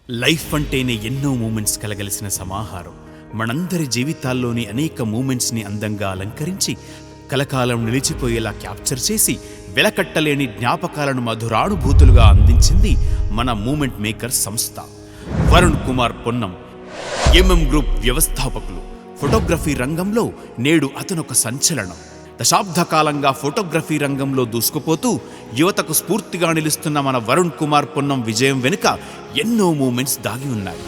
Life అంటేనే ఎన్నో moments కలగలిసిన సమాహారం. మనందరి జీవితాల్లోని అనేక మూమెంట్స్ని అందంగా అలంకరించి కలకాలం నిలిచిపోయేలా క్యాప్చర్ చేసి వెలకట్టలేని జ్ఞాపకాలను మధురానుభూతులుగా అందించింది మన మూమెంట్ మేకర్ సంస్థ. వరుణ్ కుమార్ పొన్నం ఎంఎం గ్రూప్ వ్యవస్థాపకులు. ఫోటోగ్రఫీ రంగంలో నేడు అతనొక సంచలనం. దశాబ్ద కాలంగా ఫోటోగ్రఫీ రంగంలో దూసుకుపోతూ యువతకు స్ఫూర్తిగా నిలుస్తున్న మన వరుణ్ కుమార్ పొన్నం విజయం వెనుక ఎన్నో మూమెంట్స్ దాగి ఉన్నాయి.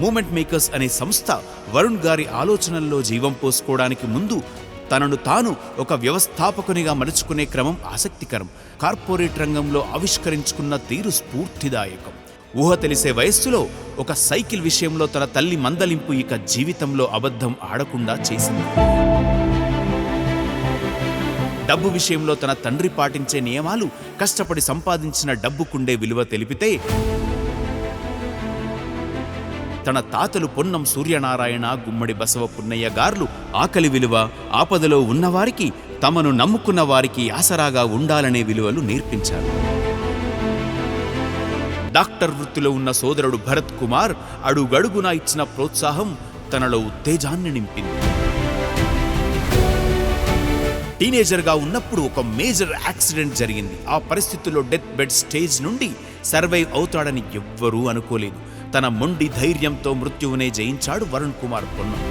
మూమెంట్ మేకర్స్ అనే సంస్థ వరుణ్ గారి ఆలోచనల్లో జీవం పోసుకోవడానికి ముందు తనను తాను ఒక వ్యవస్థాపకునిగా మలుచుకునే క్రమం ఆసక్తికరం. కార్పొరేట్ రంగంలో ఆవిష్కరించుకున్న తీరు స్ఫూర్తిదాయకం. ఊహ తెలిసే వయస్సులో ఒక సైకిల్ విషయంలో తన తల్లి మందలింపు ఇక జీవితంలో అబద్ధం ఆడకుండా చేసింది. డబ్బు విషయంలో తన తండ్రి పాటించే నియమాలు కష్టపడి సంపాదించిన డబ్బుకుండే విలువ తెలిపితే, తన తాతలు పొన్నం సూర్యనారాయణ, గుమ్మడి బసవ పున్నయ్య గార్లు ఆకలి విలువ, ఆపదలో ఉన్నవారికి, తమను నమ్ముకున్న వారికి ఆసరాగా ఉండాలనే విలువలు నేర్పించారు. డాక్టర్ వృత్తిలో ఉన్న సోదరుడు భరత్ కుమార్ అడుగడుగునా ఇచ్చిన ప్రోత్సాహం తనలో ఉత్తేజాన్ని నింపింది. టీనేజర్గా ఉన్నప్పుడు ఒక మేజర్ యాక్సిడెంట్ జరిగింది. ఆ పరిస్థితుల్లో డెత్ బెడ్ స్టేజ్ నుండి సర్వైవ్ అవుతాడని ఎవ్వరూ అనుకోలేదు. తన మొండి ధైర్యంతో మృత్యువునే జయించాడు వరుణ్ కుమార్ పొన్నం.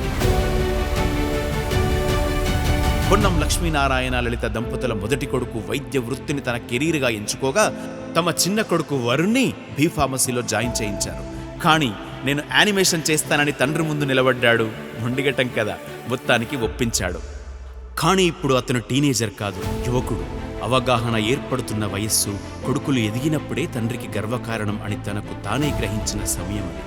పొన్నం లక్ష్మీనారాయణ లలిత దంపతుల మొదటి కొడుకు వైద్య వృత్తిని తన కెరీర్గా ఎంచుకోగా, తమ చిన్న కొడుకు వరుణ్ని బీఫార్మసీలో జాయిన్ చేయించారు. కానీ నేను యానిమేషన్ చేస్తానని తండ్రి ముందు నిలబడ్డాడు. మొండిగటం కదా, మొత్తానికి ఒప్పించాడు. కానీ ఇప్పుడు అతను టీనేజర్ కాదు, యువకుడు. అవగాహన ఏర్పడుతున్న వయస్సు. కొడుకులు ఎదిగినప్పుడే తండ్రికి గర్వకారణం అని తనకు తానే గ్రహించిన సమయం అది.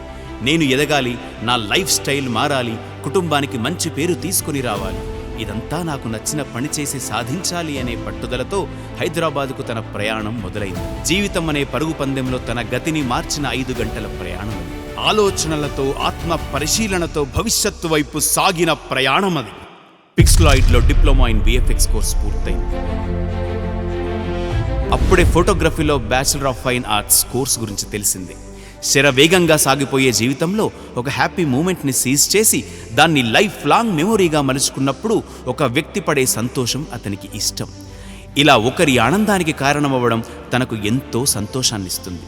నేను ఎదగాలి, నా లైఫ్ స్టైల్ మారాలి, కుటుంబానికి మంచి పేరు తీసుకుని రావాలి, ఇదంతా నాకు నచ్చిన పని చేసి సాధించాలి అనే పట్టుదలతో హైదరాబాద్కు తన ప్రయాణం మొదలైంది. జీవితం అనే పరుగు పందెంలో తన గతిని మార్చిన 5 గంటల ప్రయాణం అది. ఆలోచనలతో, ఆత్మ పరిశీలనతో భవిష్యత్తు వైపు సాగిన ప్రయాణం అది. పిక్స్లాయిడ్లో డిప్లొమా ఇన్ విఎఫ్ఎక్స్ కోర్స్ పూర్తయింది. అప్పుడే ఫోటోగ్రఫీలో bachelor of fine arts course గురించి తెలిసింది. శరవేగంగా సాగిపోయే జీవితంలో ఒక హ్యాపీ మూమెంట్ని సీజ్ చేసి దాన్ని లైఫ్ లాంగ్ మెమొరీగా మలుచుకున్నప్పుడు ఒక వ్యక్తి పడే సంతోషం అతనికి ఇష్టం. ఇలా ఒకరి ఆనందానికి కారణమవ్వడం తనకు ఎంతో సంతోషాన్నిస్తుంది.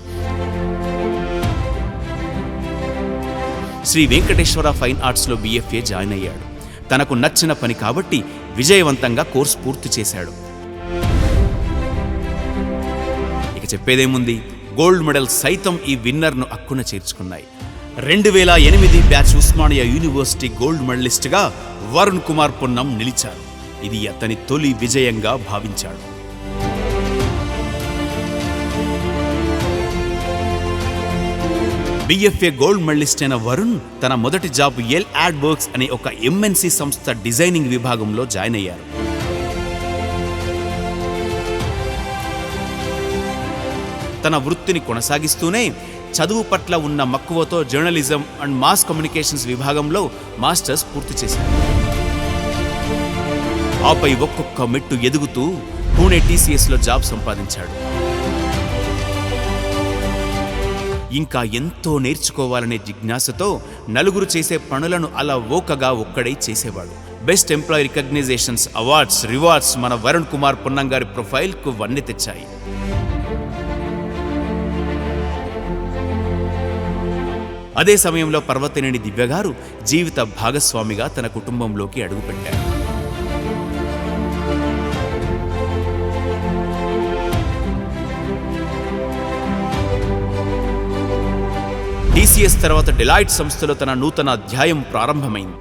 శ్రీ వెంకటేశ్వర ఫైన్ ఆర్ట్స్లో BFA జాయిన్ అయ్యాడు. తనకు నచ్చిన పని కాబట్టి విజయవంతంగా కోర్సు పూర్తి చేశాడు. చెప్పేదేముంది, గోల్డ్ మెడల్ సైతం ఈ విన్నర్ను అక్కున చేర్చుకున్నాయి. 2008 బ్యాచ్ ఉస్మానియా యూనివర్సిటీ గోల్డ్ మెడలిస్ట్గా వరుణ్ కుమార్ పొన్నం నిలిచారు. ఇది అతని తొలి విజయంగా భావించాడు. BFA గోల్డ్ మెడలిస్ట్ అయిన వరుణ్ తన మొదటి జాబ్ ఎల్ యాడ్ వర్క్స్ అనే ఒక MNC సంస్థ డిజైనింగ్ విభాగంలో జాయిన్ అయ్యారు. తన వృత్తిని కొనసాగిస్తూనే చదువు పట్ల ఉన్న మక్కువతో జర్నలిజం అండ్ మాస్ కమ్యూనికేషన్స్ విభాగంలో మాస్టర్స్ పూర్తి చేశారు. ఆపై ఒక్కొక్క మెట్టు ఎదుగుతూ పూణే TCSలో జాబ్ సంపాదించాడు. ఇంకా ఎంతో నేర్చుకోవాలనే జిజ్ఞాసతో నలుగురు చేసే పనులను అలా ఓకగా ఒక్కడై చేసేవాడు. Best employee recognitions, awards, rewards మన వరుణ్ కుమార్ పొన్నం గారి ప్రొఫైల్కు వన్నె తెచ్చాయి. అదే సమయంలో పర్వతనేని దివ్యగారు జీవిత భాగస్వామిగా తన కుటుంబంలోకి అడుగుపెట్టారు. TCS తర్వాత డెలాయిట్ సంస్థలో తన నూతన అధ్యాయం ప్రారంభమైంది.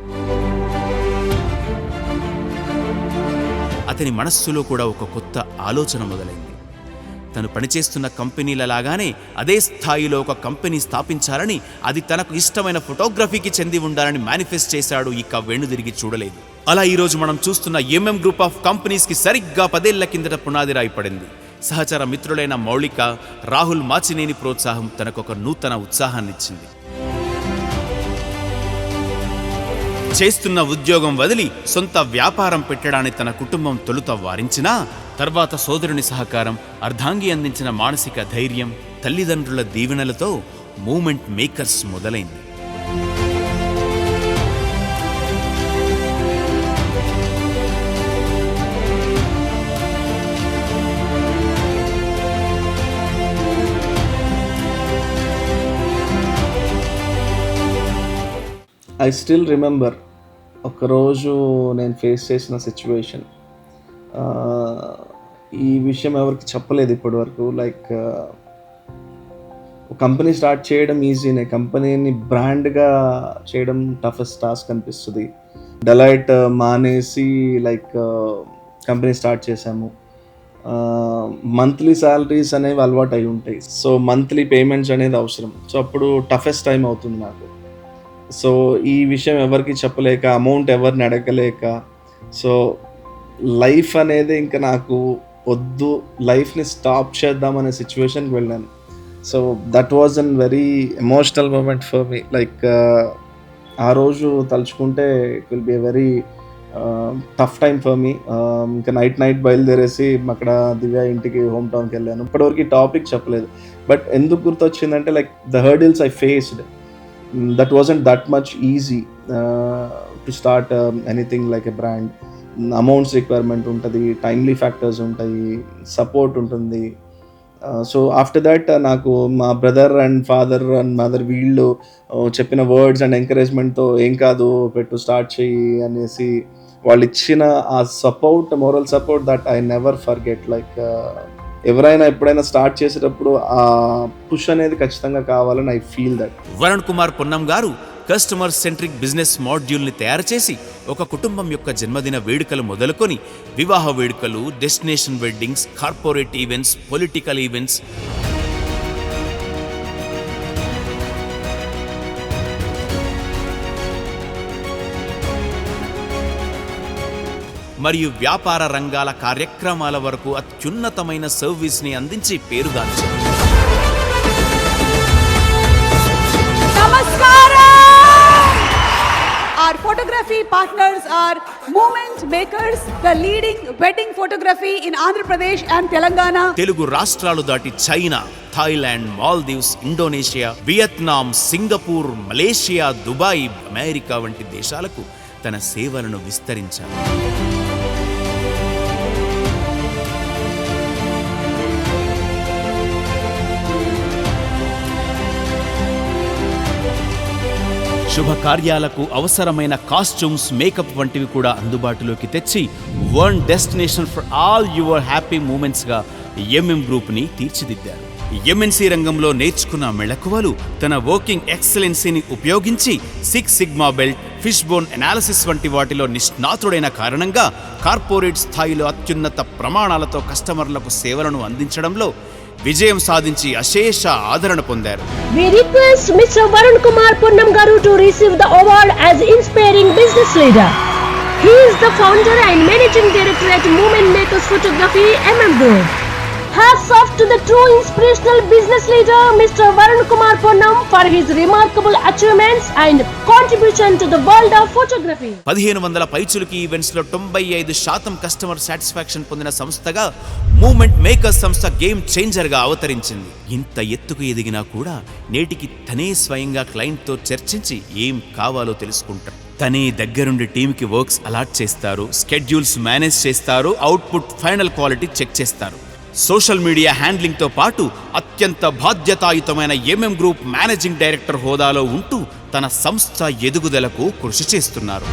అతని మనస్సులో కూడా ఒక కొత్త ఆలోచన మొదలైంది. తను పనిచేస్తున్న కంపెనీలలాగానే అదే స్థాయిలో ఒక కంపెనీ స్థాపించాలని, అది తనకు ఇష్టమైన ఫోటోగ్రఫీకి చెంది ఉండాలని మేనిఫెస్ట్ చేశాడు. ఇక వెనుదిరిగి చూడలేదు. అలా ఈరోజు మనం చూస్తున్న ఎంఎం గ్రూప్ ఆఫ్ కంపెనీస్కి సరిగ్గా 10 ఏళ్ల కిందట పునాది రాయపడింది. సహచర మిత్రులైన మౌళిక, రాహుల్ మాచినేని ప్రోత్సాహం తనకొక నూతన ఉత్సాహాన్నిచ్చింది. చేస్తున్న ఉద్యోగం వదిలి సొంత వ్యాపారం పెట్టడానికి తన కుటుంబం తొలుత వారించినా తర్వాత సోదరుని సహకారం, అర్ధాంగి అందించిన మానసిక ధైర్యం, తల్లిదండ్రుల దీవెనలతో మూమెంట్ మేకర్స్ మొదలైంది. ఐ స్టిల్ రిమెంబర్ ఒకరోజు నేను ఫేస్ చేసిన సిచ్యువేషన్. ఈ విషయం ఎవరికి చెప్పలేదు ఇప్పటి వరకు. లైక్ కంపెనీ స్టార్ట్ చేయడం ఈజీనే, కంపెనీని బ్రాండ్గా చేయడం టఫెస్ట్ టాస్క్ అనిపిస్తుంది. డెలాయిట్ మానేసి కంపెనీ స్టార్ట్ చేశాము. మంత్లీ శాలరీస్ అనేవి అలవాటు అయి ఉంటాయి. సో మంత్లీ పేమెంట్స్ అనేది అవసరం. సో అప్పుడు టఫెస్ట్ టైం అవుతుంది నాకు. సో ఈ విషయం ఎవరికి చెప్పలేక, అమౌంట్ ఎవరిని అడగలేక, సో లైఫ్ అనేది ఇంకా నాకు వద్దు, లైఫ్ని స్టాప్ చేద్దామనే సిచ్యువేషన్కి వెళ్ళాను. So that was an very emotional moment for me. ఆ రోజు తలుచుకుంటే it will be a very tough time for me. ఇంకా నైట్ బయలుదేరేసి అక్కడ దివ్య ఇంటికి హోమ్ టౌన్కి వెళ్ళాను. ఇప్పటివరకు ఈ టాపిక్ చెప్పలేదు, బట్ ఎందుకు గుర్తొచ్చిందంటే the hurdles I faced, that wasn't that much easy to start anything like a brand. Amounts requirement ఉంటుంది, టైమ్లీ ఫ్యాక్టర్స్ ఉంటాయి, సపోర్ట్ ఉంటుంది. సో ఆఫ్టర్ దట్ నాకు మా brother and father and mother వీళ్ళు చెప్పిన వర్డ్స్ అండ్ ఎంకరేజ్మెంట్తో ఏం కాదు పెట్టు, స్టార్ట్ చెయ్యి అనేసి వాళ్ళు ఇచ్చిన ఆ support, moral support that I never forget. ఎవరైనా ఎప్పుడైనా స్టార్ట్ చేసేటప్పుడు ఆ పుష్ అనేది ఖచ్చితంగా కావాలని I feel that. Varun Kumar Ponnam గారు కస్టమర్ సెంట్రిక్ బిజినెస్ మాడ్యూల్ని తయారు చేసి ఒక కుటుంబం యొక్క జన్మదిన వేడుకలు మొదలుకొని వివాహ వేడుకలు, destination weddings, corporate events, political events, మరియు వ్యాపార రంగాల కార్యక్రమాల వరకు అత్యున్నతమైన సర్వీస్ని అందించి పేరుగాంచారు. Our photography partners are Movement Makers, the leading wedding photography in Andhra Pradesh and Telangana. Telugu రాష్ట్రాలు దాటి China, Thailand, Maldives, Indonesia, Vietnam, Singapore, Malaysia, Dubai, America వంటి దేశాలకు తన సేవలను విస్తరించారు. శుభకార్యాలకు అవసరమైన కాస్ట్యూమ్స్, మేకప్ వంటివి కూడా అందుబాటులోకి తెచ్చి one destination for all your happy మూమెంట్స్గా ఎంఎం గ్రూప్ని తీర్చిదిద్దారు. ఎంఎన్సీ రంగంలో నేర్చుకున్న మెళకువలు తన వర్కింగ్ ఎక్సలెన్సీని ఉపయోగించి six sigma belt, fish bone analysis వంటి వాటిలో నిష్ణాతుడైన కారణంగా కార్పొరేట్ స్థాయిలో అత్యున్నత ప్రమాణాలతో కస్టమర్లకు సేవలను అందించడంలో విజయం సాధించి అశేష ఆదరణ పొందారు. We request Mr. Varun Kumar Ponnam Garu to receive the award as Inspiring Business Leader. He is the founder and managing director at Movement Makers Photography, MM Group. Hats off to the true inspirational business leader, Mr. Varun Kumar Ponnam, for his remarkable achievements and contribution to the world of photography. 1500 పైచులకి events లో 95% customer satisfaction పొందిన సంస్థగా moment makers సంస్థ game changer గా అవతరించింది. ఇంత ఎత్తుకు ఎదిగినా కూడా నేటికి తనే స్వయంగా క్లయింట్ తో చర్చించి ఏం కావాలో తెలుసుకుంటారు. తనే దగ్గరుండి టీంకి వర్క్స్ అలాట్ చేస్తారు, స్కెడ్యూల్స్ మేనేజ్ చేస్తారు, అవుట్పుట్ ఫైనల్ క్వాలిటీ చెక్ చేస్తారు. సోషల్ మీడియా హ్యాండ్లింగ్తో పాటు అత్యంత బాధ్యతాయుతమైన ఎంఎం గ్రూప్ మేనేజింగ్ డైరెక్టర్ హోదాలో ఉంటూ తన సంస్థ ఎదుగుదలకు కృషి చేస్తున్నారు.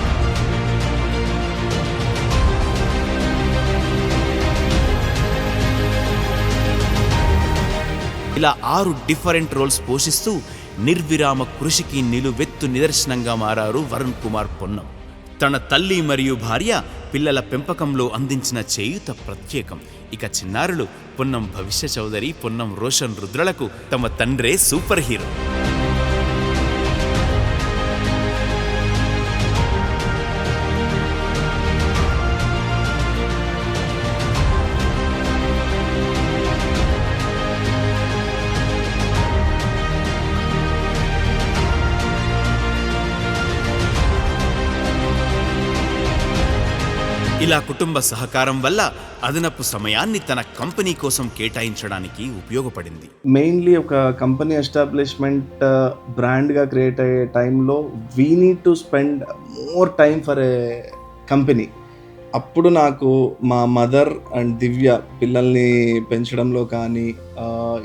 ఇలా 6 డిఫరెంట్ రోల్స్ పోషిస్తూ నిర్విరామ కృషికి నిలువెత్తు నిదర్శనంగా మారారు వరుణ్ కుమార్ పొన్నం. తన తల్లి మరియు భార్య పిల్లల పెంపకంలో అందించిన చేయూత ప్రత్యేకం. ఇక చిన్నారులు పొన్నం భవిష్య చౌదరి, పొన్నం రోషన్ రుద్రలకు తమ తండ్రే సూపర్ హీరో. ఇలా కుటుంబ సహకారం వల్ల అదనపు సమయాన్ని తన కంపెనీ కోసం కేటాయించడానికి ఉపయోగపడింది. మెయిన్లీ ఒక కంపెనీ ఎస్టాబ్లిష్మెంట్ బ్రాండ్గా క్రియేట్ అయ్యే టైంలో we need to spend more time for a company. అప్పుడు నాకు మా మదర్ అండ్ దివ్య పిల్లల్ని పెంచడంలో కానీ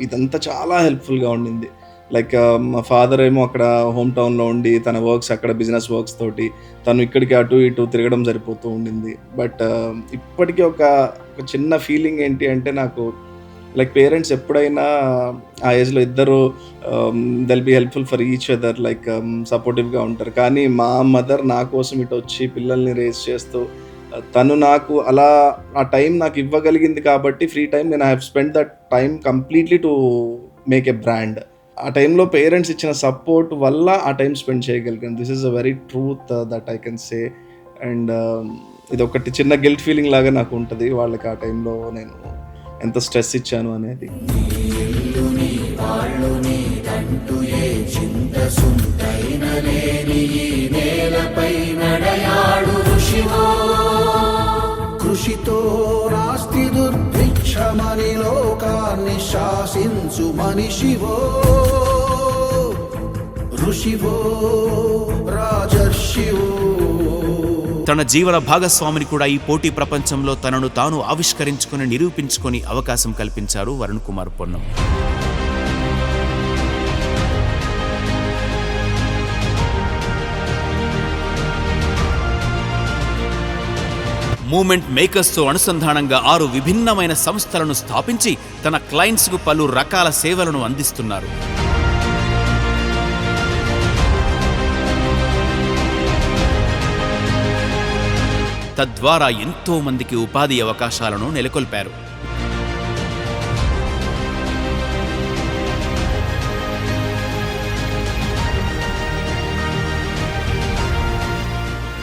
ఇదంతా చాలా హెల్ప్ఫుల్గా ఉండింది. లైక్ మా ఫాదర్ ఏమో అక్కడ హోమ్ టౌన్లో ఉండి తన వర్క్స్ అక్కడ బిజినెస్ వర్క్స్ తోటి తను ఇక్కడికి అటు ఇటు తిరగడం సరిపోతూ ఉండింది. బట్ ఇప్పటికీ ఒక చిన్న ఫీలింగ్ ఏంటి అంటే నాకు లైక్ పేరెంట్స్ ఎప్పుడైనా ఆ ఏజ్లో ఇద్దరు they'll be helpful for each other, like సపోర్టివ్గా ఉంటారు. కానీ మా మదర్ నా కోసం ఇటు వచ్చి పిల్లల్ని రేస్ చేస్తూ తను నాకు అలా ఆ టైం నాకు ఇవ్వగలిగింది కాబట్టి ఫ్రీ టైం నేను I have spend that time completely to make a brand. ఆ టైంలో పేరెంట్స్ ఇచ్చిన సపోర్ట్ వల్ల ఆ టైం స్పెండ్ చేయగలిగాను. This is a very truth that I can say. And ఇది ఒకటి చిన్న గిల్ట్ ఫీలింగ్ లాగా నాకు ఉంటుంది వాళ్ళకి ఆ టైంలో నేను ఎంత స్ట్రెస్ ఇచ్చాను అనేది. కృషితో నాస్తి దుర్భిక్షమని లోకాన్ని శాసించు మనిషివో ఋషివో రాజర్షివో. తన జీవన భాగస్వామిని కూడా ఈ పోటీ ప్రపంచంలో తనను తాను ఆవిష్కరించుకుని నిరూపించుకొని అవకాశం కల్పించారు వరుణ్ కుమార్ పొన్నం. మూమెంట్ మేకర్స్తో అనుసంధానంగా 6 విభిన్నమైన సంస్థలను స్థాపించి తన క్లయింట్స్కు పలు రకాల సేవలను అందిస్తున్నారు. తద్వారా ఎంతో మందికి ఉపాధి అవకాశాలను నెలకొల్పారు.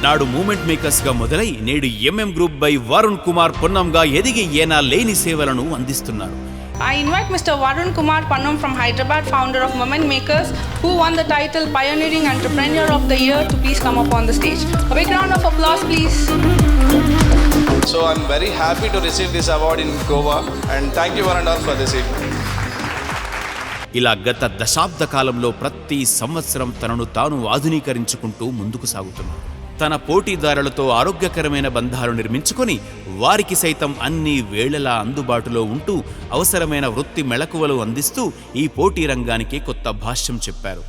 నాడు మూమెంట్ మేకర్స్ గా మొదలై నేడు MM group by Varun Kumar పొన్నంగా ఎదిగి ఏనా లేని సేవలను అందిస్తున్నారు. I invite Mr. Varun Kumar Ponnam from Hyderabad, founder of Moment Makers, who won the title Pioneering Entrepreneur of the Year, to please come up on the stage. A big round of applause, please. So I'm very happy to receive this award in Goa, and thank you Varun for this evening. ఇలా గత దశాబ్ద కాలంలో ప్రతి సంవత్సరం తనను తాను ఆధునీకరించుకుంటూ ముందుకు సాగుతున్నారు. తన పోటీదారులతో ఆరోగ్యకరమైన బంధాలు నిర్మించుకొని వారికి సైతం అన్ని వేళలా అందుబాటులో ఉంటూ అవసరమైన వృత్తి మెళకువలు అందిస్తూ ఈ పోటీ రంగానికి కొత్త భాష్యం చెప్పారు.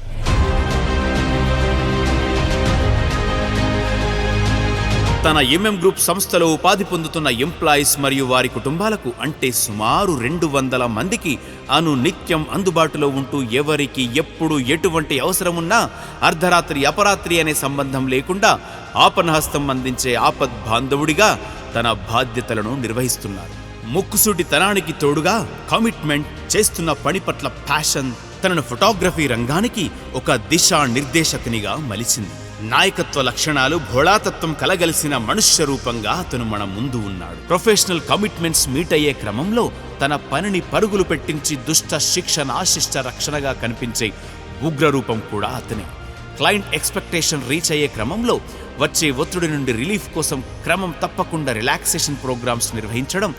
తన ఎంఎం గ్రూప్ సంస్థలో ఉపాధి పొందుతున్న ఎంప్లాయీస్ మరియు వారి కుటుంబాలకు అంటే సుమారు 200 మందికి నిత్యం అందుబాటులో ఉంటూ ఎవరికి ఎప్పుడు ఎటువంటి అవసరమున్నా అర్ధరాత్రి అపరాత్రి అనే సంబంధం లేకుండా ఆపన్నహస్తం అందించే ఆపద్ బాంధవుడిగా తన బాధ్యతలను నిర్వహిస్తున్నారు. ముక్కుసూటితనానికి తోడుగా కమిట్మెంట్, చేస్తున్న పని పట్ల ప్యాషన్ తనను ఫోటోగ్రఫీ రంగానికి ఒక దిశా నిర్దేశకునిగా మలిచింది. నాయకత్వ లక్షణాలు, భోళాతత్వం కలగలిసిన మనుష్య రూపంగా అతను మన ముందు ఉన్నాడు. ప్రొఫెషనల్ కమిట్మెంట్స్ మీట్ అయ్యే క్రమంలో తన పనిని పరుగులు పెట్టించి దుష్ట శిక్షణ ఆశిష్ట రక్షణగా కనిపించే ఉగ్రరూపం కూడా అతనే. క్లయింట్ ఎక్స్పెక్టేషన్ రీచ్ అయ్యే క్రమంలో వచ్చే ఒత్తిడి నుండి రిలీఫ్ కోసం క్రమం తప్పకుండా రిలాక్సేషన్ ప్రోగ్రామ్స్ నిర్వహించడం,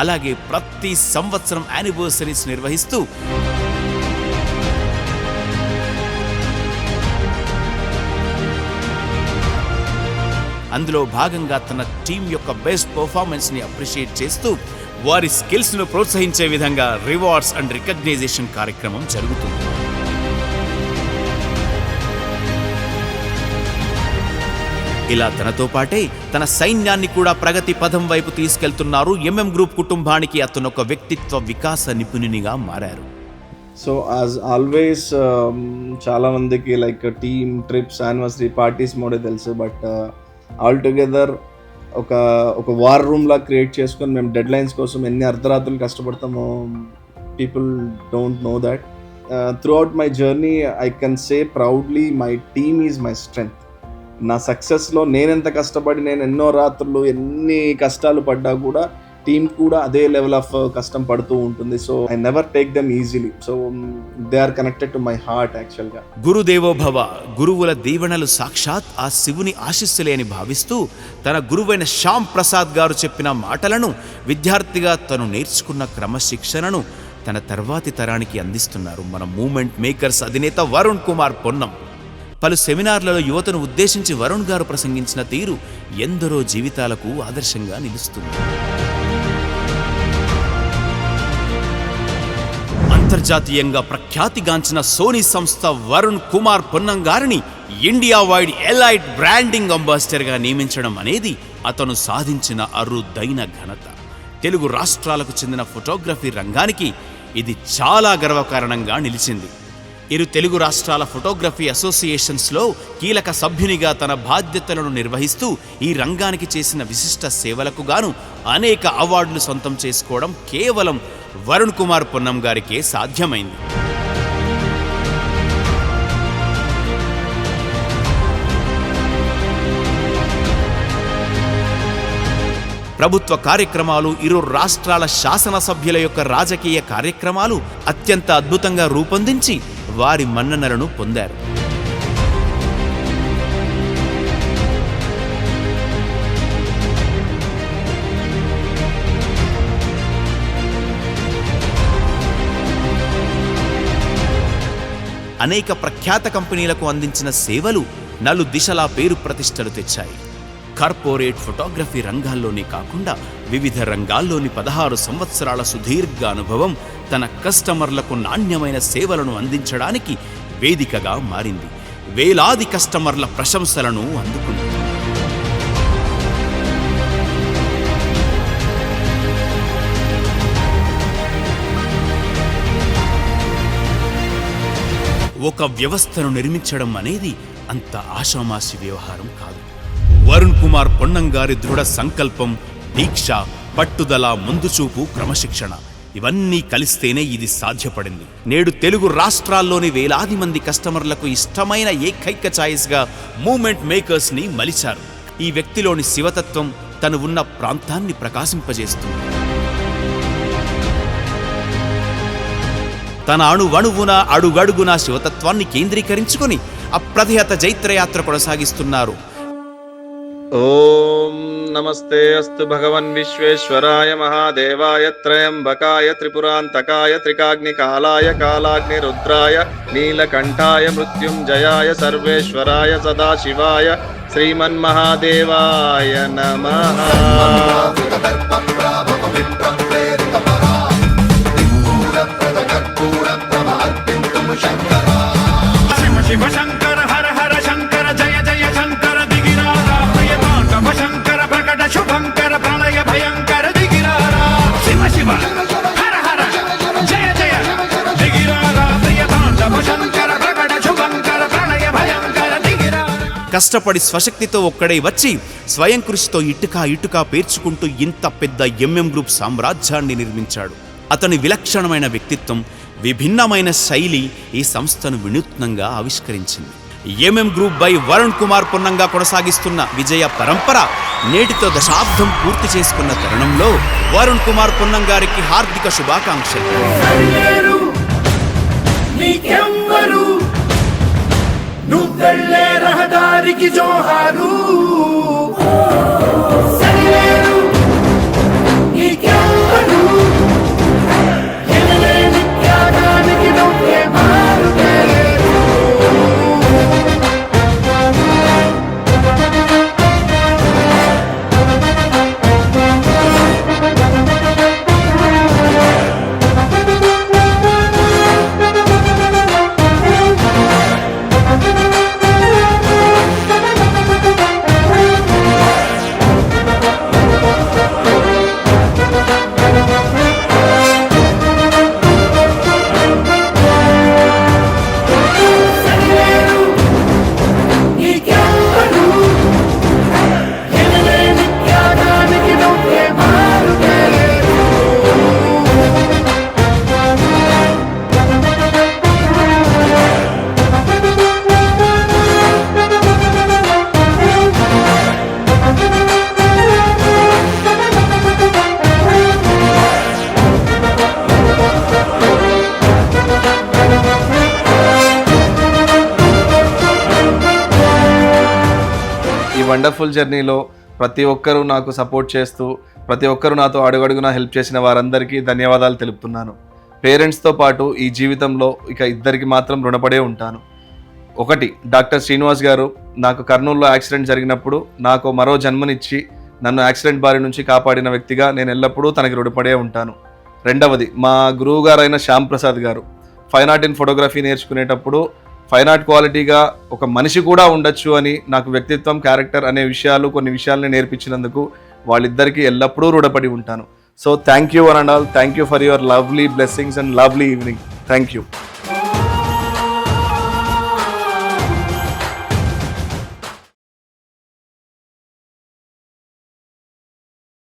అలాగే ప్రతి సంవత్సరం యానివర్సరీస్ నిర్వహిస్తూ అందులో భాగంగా తన టీం యొక్క బెస్ట్ పర్ఫార్మెన్స్ ని అప్రిషియేట్ చేస్తూ వారి స్కిల్స్ ను ప్రోత్సహించే విధంగా రివార్డ్స్ అండ్ రికగ్నైజేషన్ కార్యక్రమం జరుగుతుంది. ఇలా తనతో పాటే తన సైన్యాన్ని కూడా ప్రగతి పథం వైపు తీసుకెళ్తున్నారు. ఎంఎం గ్రూప్ కుటుంబానికి అతను ఒక వ్యక్తిత్వ వికాస నిపుణునిగా మారారు. సో యాజ్ ఆల్వేస్ చాలామందికి like team trips anniversary parties మోడే తెలుసు, బట్ ఆల్ టుగెదర్ ఒక వార్ రూమ్లా క్రియేట్ చేసుకొని మేము డెడ్ లైన్స్ కోసం ఎన్ని అర్ధరాత్రులు కష్టపడతామో people don't know that. Throughout my journey I can say proudly my team is my strength. నా సక్సెస్లో నేనెంత కష్టపడి నేను ఎన్నో రాత్రులు ఎన్ని కష్టాలు పడ్డా కూడా టీమ్ కూడా అదే లెవెల్ ఆఫ్ కష్టం పడుతూ ఉంటుంది. So I never take them easily. So they are connected to my heart యాక్చువల్గా. గురుదేవోభవ, గురువుల దీవెనలు సాక్షాత్ ఆ శివుని ఆశీస్సులే అని భావిస్తూ తన గురువైన శ్యామ్ ప్రసాద్ గారు చెప్పిన మాటలను, విద్యార్థిగా తను నేర్చుకున్న క్రమశిక్షణను తన తర్వాతి తరానికి అందిస్తున్నారు మన మూమెంట్ మేకర్స్ అధినేత వరుణ్ కుమార్ పొన్నం. పలు సెమినార్లలో యువతను ఉద్దేశించి వరుణ్ గారు ప్రసంగించిన తీరు ఎందరో జీవితాలకు ఆదర్శంగా నిలుస్తుంది. అంతర్జాతీయంగా ప్రఖ్యాతిగాంచిన సోనీ సంస్థ వరుణ్ కుమార్ పొన్నం గారిని ఇండియా వైడ్ ఎలైట్ బ్రాండింగ్ అంబాసిడర్గా నియమించడం అనేది అతను సాధించిన అరుదైన ఘనత. తెలుగు రాష్ట్రాలకు చెందిన ఫోటోగ్రఫీ రంగానికి ఇది చాలా గర్వకారణంగా నిలిచింది. ఇరు తెలుగు రాష్ట్రాల ఫోటోగ్రఫీ అసోసియేషన్స్లో కీలక సభ్యునిగా తన బాధ్యతలను నిర్వహిస్తూ ఈ రంగానికి చేసిన విశిష్ట సేవలకు గాను అనేక అవార్డులు సొంతం చేసుకోవడం కేవలం వరుణ్ కుమార్ పొన్నం గారికే సాధ్యమైంది. ప్రభుత్వ కార్యక్రమాలు, ఇరు రాష్ట్రాల శాసనసభ్యుల యొక్క రాజకీయ కార్యక్రమాలు అత్యంత అద్భుతంగా రూపొందించి వారి మన్ననలను పొందారు. అనేక ప్రఖ్యాత కంపెనీలకు అందించిన సేవలు నలు దిశలా పేరు ప్రతిష్టలు తెచ్చాయి. కార్పొరేట్ ఫోటోగ్రఫీ రంగాల్లోనే కాకుండా వివిధ రంగాల్లోని 16 సంవత్సరాల సుదీర్ఘ అనుభవం తన కస్టమర్లకు నాణ్యమైన సేవలను అందించడానికి వేదికగా మారింది. వేలాది కస్టమర్ల ప్రశంసలను అందుకుంది. ఒక వ్యవస్థను నిర్మించడం అనేది అంత ఆషామాషి వ్యవహారం కాదు. వరుణ్ కుమార్ పొన్నం గారి దృఢ సంకల్పం, దీక్ష, పట్టుదల, ముందుచూపు, క్రమశిక్షణ ఇవన్నీ కలిస్తేనే ఇది సాధ్యపడింది. నేడు తెలుగు రాష్ట్రాల్లోని వేలాది మంది కస్టమర్లకు ఇష్టమైన ఏకైక ఛాయిస్గా మూమెంట్ మేకర్స్ని మలిచారు. ఈ వ్యక్తిలోని శివతత్వం తను ఉన్న ప్రాంతాన్ని ప్రకాశింపజేస్తుంది. తన అణువణువున అడుగడుగున శివతత్వాన్ని కేంద్రీకరించుకొని అప్రతిహత జైత్రయాత్ర కొనసాగిస్తున్నారు. ఓం నమస్తే అస్తు భగవన్ విశ్వేశ్వరాయ మహాదేవాయ త్రయంబకాయ త్రిపురాంతకాయ త్రికాగ్నికాలాయ కాలాగ్ని రుద్రాయ నీలకంఠాయ మృత్యుంజయాయ సర్వేశ్వరాయ సదాశివాయ శ్రీమన్మహాదేవాయ నమః. శివ శంకర హర హర శంకర జయ జయ శంకర దిగిరారా ప్రియతాండవ శంకర ప్రకట శుభంకర ప్రళయ భయంకర దిగిరారా శివ శివ హర హర జయ జయ దిగిరారా ప్రియతాండవ శంకర ప్రకట శుభంకర ప్రళయ భయంకర దిగిరారా. కష్టపడి స్వశక్తితో ఒక్కడే వచ్చి స్వయం కృషితో ఇటుక పేర్చుకుంటూ ఇంత పెద్ద ఎంఎం గ్రూప్ సామ్రాజ్యాన్ని నిర్మించాడు. అతని విలక్షణమైన వ్యక్తిత్వం, విభిన్నమైన శైలి ఈ సంస్థను వినూత్నంగా ఆవిష్కరించింది. MM group by Varun Kumar పొన్నంగా కొనసాగిస్తున్న విజయ పరంపర నేటితో దశాబ్దం పూర్తి చేసుకున్న తరుణంలో వరుణ్ కుమార్ పొన్నం గారికి హార్దిక శుభాకాంక్షలు. రహదారికి జోహారు వండర్ఫుల్ జర్నీలో ప్రతి ఒక్కరూ నాకు సపోర్ట్ చేస్తూ ప్రతి ఒక్కరూ నాతో అడుగడుగునా హెల్ప్ చేసిన వారందరికీ ధన్యవాదాలు తెలుపుతున్నాను. పేరెంట్స్తో పాటు ఈ జీవితంలో ఇక ఇద్దరికి మాత్రం రుణపడే ఉంటాను. ఒకటి, డాక్టర్ శ్రీనివాస్ గారు నాకు కర్నూలులో యాక్సిడెంట్ జరిగినప్పుడు నాకు మరో జన్మనిచ్చి నన్ను యాక్సిడెంట్ బారి నుంచి కాపాడిన వ్యక్తిగా నేను ఎల్లప్పుడూ తనకి రుణపడే ఉంటాను. రెండవది, మా గురువు గారైన శ్యామ్ ప్రసాద్ గారు ఫైన్ ఆర్ట్ ఇన్ ఫోటోగ్రఫీ నేర్చుకునేటప్పుడు ఫైన్ ఆర్ట్ క్వాలిటీగా ఒక మనిషి కూడా ఉండొచ్చు అని నాకు వ్యక్తిత్వం, క్యారెక్టర్ అనే కొన్ని విషయాలని నేర్పించినందుకు వాళ్ళిద్దరికీ ఎల్లప్పుడూ రుణపడి ఉంటాను. So thank you one and all. Thank you for your lovely blessings and lovely evening. Thank you.